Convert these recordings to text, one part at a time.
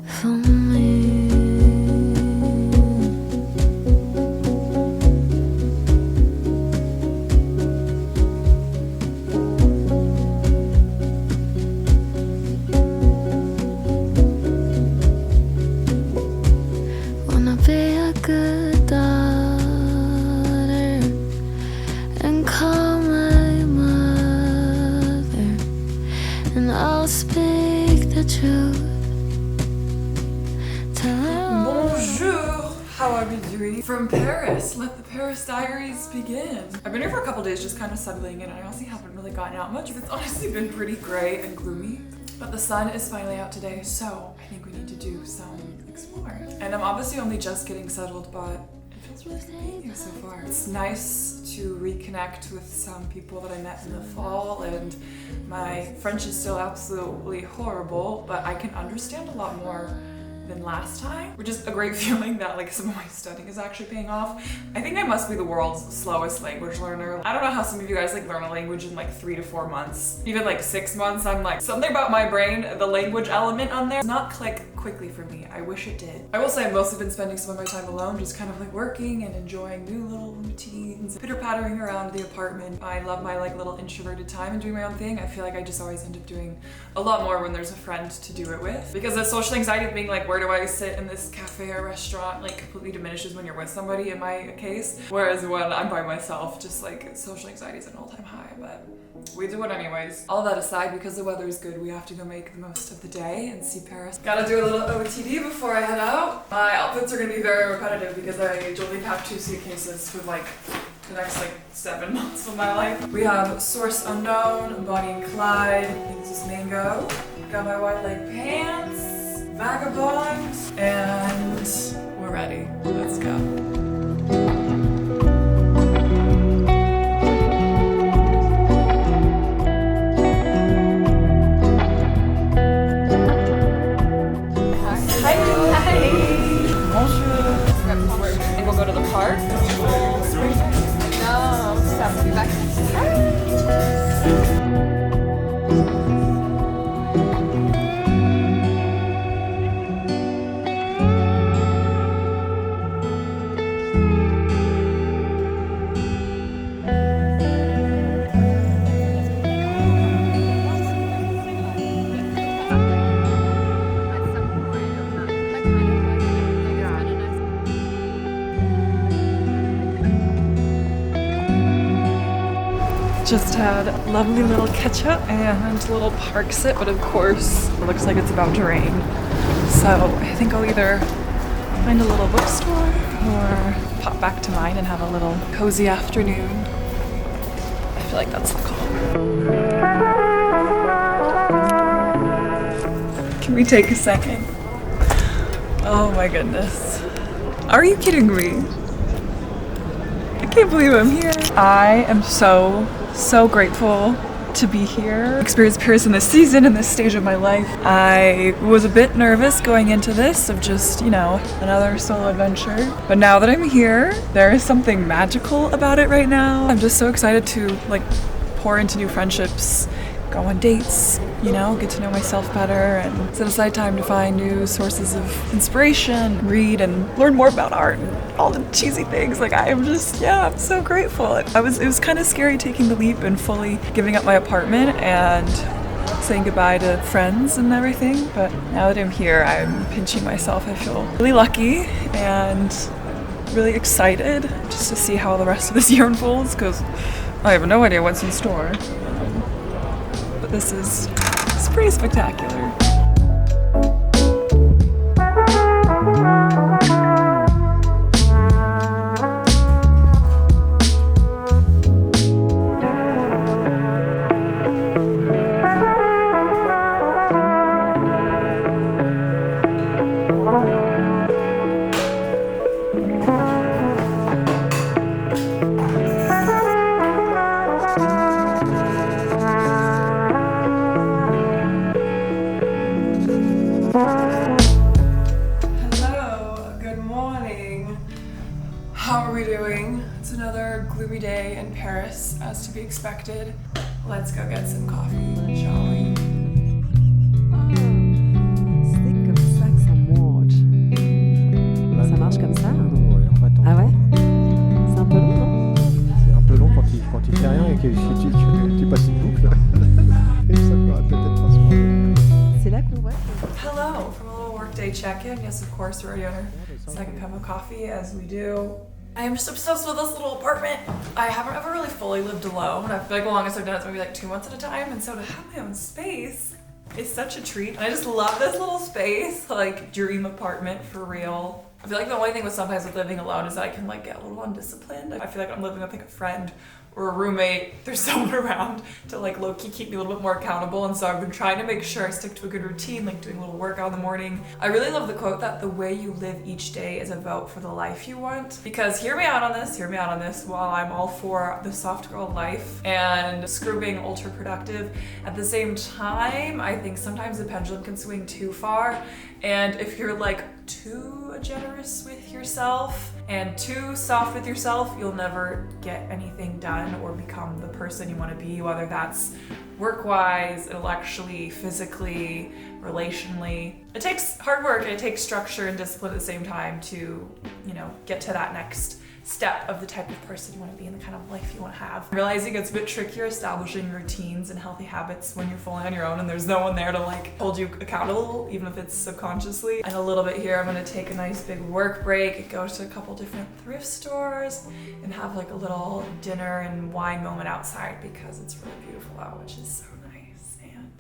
for me. Wanna be a good daughter and call my mother, and I'll speak the truth. Bonjour! How are you doing? From Paris, let the Paris diaries begin. I've been here for a couple days just kind of settling in, and I honestly haven't really gotten out much. It's honestly been pretty gray and gloomy, but the sun is finally out today, so I think we need to do some exploring. And I'm obviously only just getting settled, but it feels really good being here so far. It's nice to reconnect with some people that I met in the fall, and my French is still absolutely horrible, but I can understand a lot more than last time, which is a great feeling that like some of my studying is actually paying off. I think I must be the world's slowest language learner. I don't know how some of you guys like learn a language in like 3 to 4 months, even like 6 months. I'm like, something about my brain, the language element on there does not click quickly for me. I wish it did. I will say I've mostly been spending some of my time alone, just kind of like working and enjoying new little routines, pitter-pattering around the apartment. I love my like little introverted time and doing my own thing. I feel like I just always end up doing a lot more when there's a friend to do it with, because the social anxiety of being like, where do I sit in this cafe or restaurant, like completely diminishes when you're with somebody in my case, whereas when I'm by myself, just like social anxiety is at an all-time high. But we do it anyways. All that aside, because the weather is good, we have to go make the most of the day and see Paris. Gotta do a little OOTD before I head out. My outfits are gonna be very repetitive because I only have 2 suitcases for like the next like 7 months of my life. We have Source Unknown, Bonnie and Clyde, I think this is Mango. Got my white leg pants, Vagabond, and we're ready. Let's go. Just had lovely little ketchup and a little park sit, but of course it looks like it's about to rain. So I think I'll either find a little bookstore or pop back to mine and have a little cozy afternoon. I feel like that's the call. Can we take a second? Oh my goodness. Are you kidding me? I can't believe I'm here. I am so grateful to be here. Experience Paris in this season, in this stage of my life. I was a bit nervous going into this of just, you know, another solo adventure. But now that I'm here, there is something magical about it right now. I'm just so excited to like pour into new friendships, go on dates, you know, get to know myself better, and set aside time to find new sources of inspiration, read and learn more about art and all the cheesy things. Like I'm just, yeah, I'm so grateful. It was kind of scary taking the leap and fully giving up my apartment and saying goodbye to friends and everything. But now that I'm here, I'm pinching myself. I feel really lucky and really excited just to see how the rest of this year unfolds, because I have no idea what's in store. But this is pretty spectacular. How are we doing? It's another gloomy day in Paris, as to be expected. Let's go get some coffee, shall we? Stick of sex on Hello from a little workday check-in. Yes, of course, we're already on our second cup of coffee, as we do. I am just obsessed with this little apartment. I haven't ever really fully lived alone. I feel like the longest I've done is maybe like 2 months at a time, and so to have my own space is such a treat. And I just love this little space, like dream apartment for real. I feel like the only thing with sometimes with living alone is that I can like get a little undisciplined. I feel like I'm living with like a friend or a roommate, there's someone around to like low-key keep me a little bit more accountable, and so I've been trying to make sure I stick to a good routine, like doing a little workout in the morning. I really love the quote that the way you live each day is a vote for the life you want, because hear me out on this, while I'm all for the soft girl life and screw being ultra productive, at the same time, I think sometimes the pendulum can swing too far, and if you're like too generous with yourself and too soft with yourself, you'll never get anything done or become the person you want to be, whether that's work-wise, intellectually, physically, relationally. It takes hard work and it takes structure and discipline at the same time to, you know, get to that next step of the type of person you want to be and the kind of life you want to have. Realizing it's a bit trickier establishing routines and healthy habits when you're fully on your own and there's no one there to like hold you accountable, even if it's subconsciously. And a little bit here, I'm going to take a nice big work break, go to a couple different thrift stores, and have like a little dinner and wine moment outside because it's really beautiful out, which is so nice. And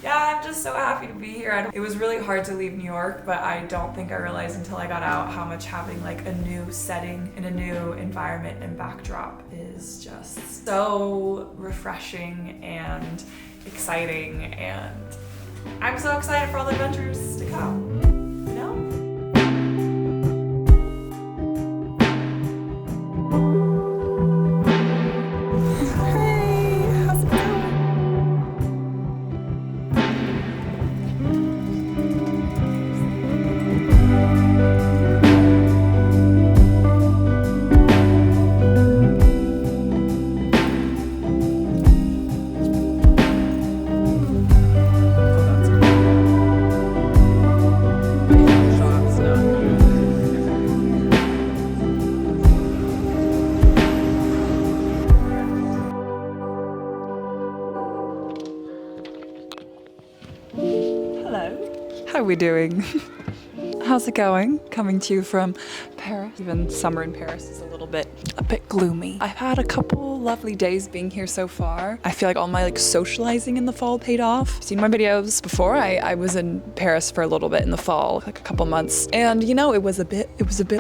yeah, I'm just so happy to be here. It was really hard to leave New York, but I don't think I realized until I got out how much having like a new setting and a new environment and backdrop is just so refreshing and exciting, and I'm so excited for all the adventures to come, you know? How are we doing? How's it going? Coming to you from Paris. Even summer in Paris is a bit gloomy. I've had a couple lovely days being here so far. I feel like all my like socializing in the fall paid off. Seen my videos before. I was in Paris for a little bit in the fall, like a couple months, and you know, it was a bit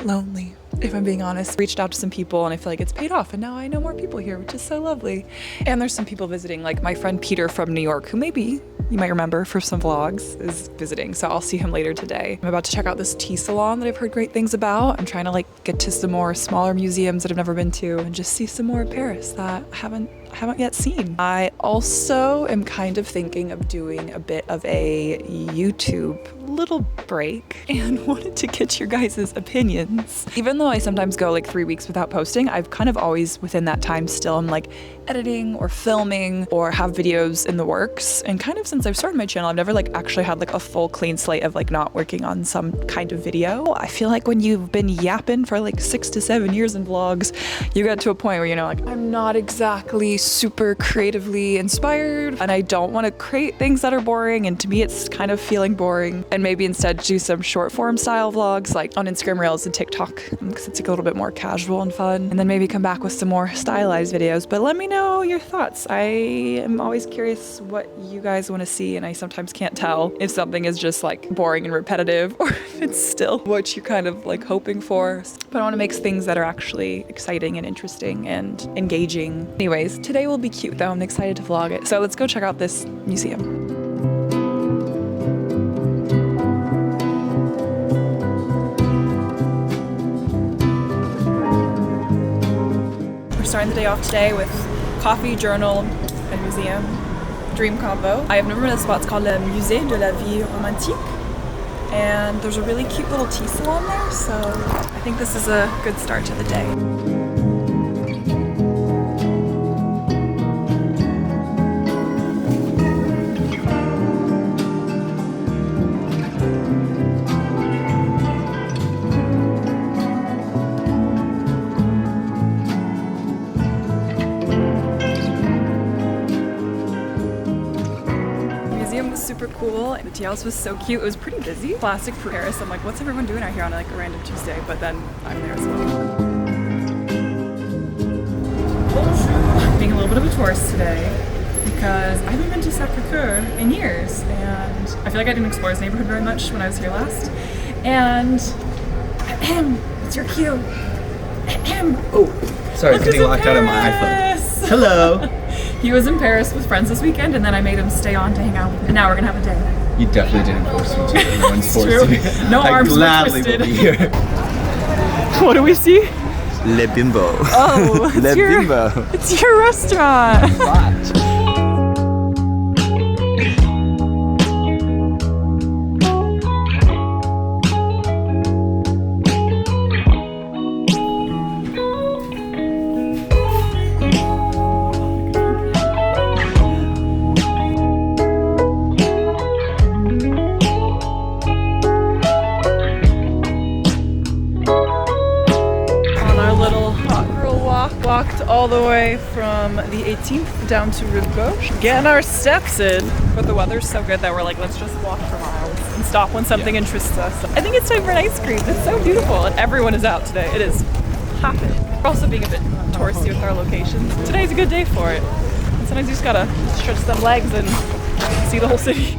lonely, if I'm being honest. Reached out to some people and I feel like it's paid off, and now I know more people here, which is so lovely. And there's some people visiting, like my friend Peter from New York, who maybe you might remember for some vlogs, is visiting, so I'll see him later today. I'm about to check out this tea salon that I've heard great things about. I'm trying to like get to some more smaller museums that I've never been to and just see some more of Paris that I haven't yet seen. I also am kind of thinking of doing a bit of a YouTube little break and wanted to get your guys' opinions. Even though I sometimes go like 3 weeks without posting, I've kind of always within that time still I'm like editing or filming or have videos in the works. And kind of since I've started my channel, I've never like actually had like a full clean slate of like not working on some kind of video. I feel like when you've been yapping for like 6 to 7 years in vlogs, you get to a point where, you know, like I'm not exactly super creatively inspired and I don't want to create things that are boring, and to me it's kind of feeling boring, and maybe instead do some short form style vlogs like on Instagram Reels and TikTok because it's like a little bit more casual and fun, and then maybe come back with some more stylized videos. But let me know your thoughts. I am always curious what you guys want to see, and I sometimes can't tell if something is just like boring and repetitive or if it's still what you're kind of like hoping for. But I want to make things that are actually exciting and interesting and engaging. Anyways, today will be cute though. I'm excited to vlog it. So let's go check out this museum. Starting the day off today with coffee, journal, and museum. Dream combo. I have never been to this spot. It's called Le Musée de la Vie Romantique. And there's a really cute little tea salon there, so I think this is a good start to the day. Super cool. The tea house was so cute. It was pretty busy. Classic Paris. I'm like, what's everyone doing out here on like a random Tuesday? But then I'm there as well. Bonjour. Being a little bit of a tourist today because I haven't been to Sacré-Cœur in years, and I feel like I didn't explore this neighborhood very much when I was here last. And it's your cue. Oh, sorry, I was getting locked out of my iPhone. Hello. He was in Paris with friends this weekend, and then I made him stay on to hang out with me. And now we're gonna have a day. You definitely didn't force me to. No one's forced True. me. No I arms were gladly twisted. will be here. What do we see? Le Bimbo. Oh, Le Bimbo. It's your restaurant. What? Walked all the way from the 18th down to Rive Gauche, getting our steps in. But the weather's so good that we're like, let's just walk for miles and stop when something interests us. I think it's time for an ice cream. It's so beautiful, and everyone is out today. It is hopping. We're also being a bit touristy with our locations. Today's a good day for it. And sometimes you just gotta stretch them legs and see the whole city.